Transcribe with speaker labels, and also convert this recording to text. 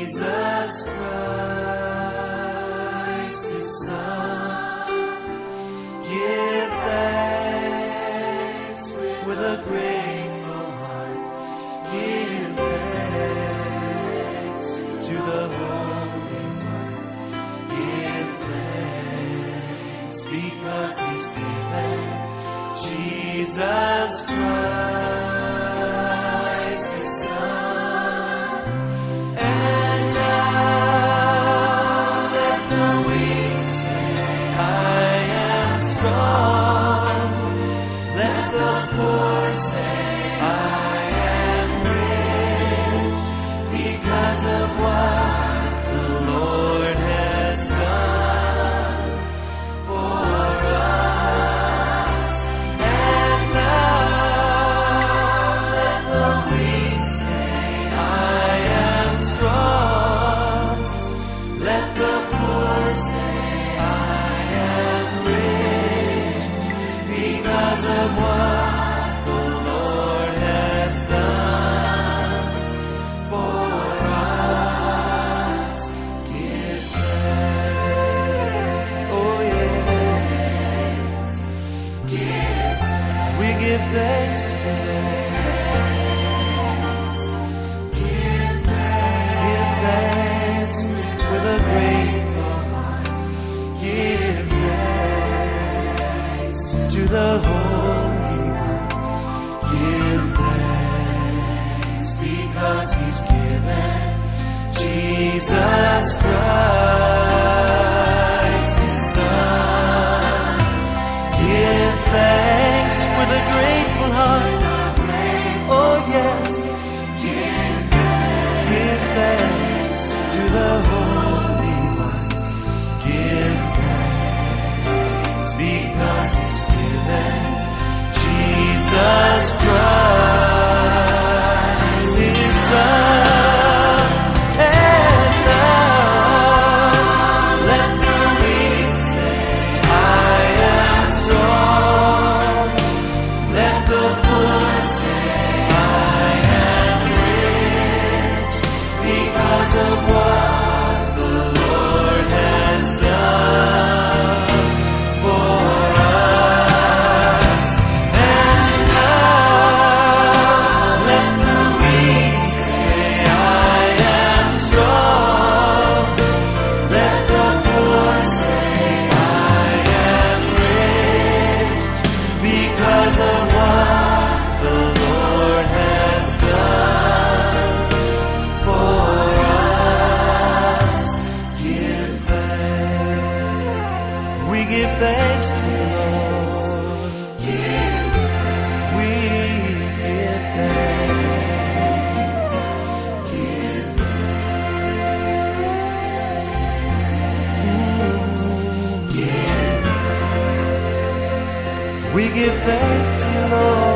Speaker 1: Jesus Christ, His Son. Give thanks with a grateful heart. Give thanks to the Holy One. Give thanks because He's given Jesus Christ, His Son. And now let the weak say, I am strong. Let the poor say, I am rich, because of what the Lord has done for us. And now let the weak say, I am strong. Let the poor say, I am rich, because of what the Lord has done for us. Give thanks. Oh yes. Give thanks. We give thanks to the Lord. Give thanks with a grateful heart. Give thanks to the Holy One. Give thanks because He's given Jesus Christ, His Son. Give thanks with a grateful heart. Oh yes. Give thanks to the Holy One. Give thanks because He's given Jesus Christ, His Son. And now let the weak say, I am strong. Let the poor say, I am rich, because of what the Lord has done for us. And now let the weak say, I am strong. Let the poor say, I am rich, because of what the Lord has done for us. Give thanks. We give thanks to the Lord. We give thanks. We give thanks to the Lord.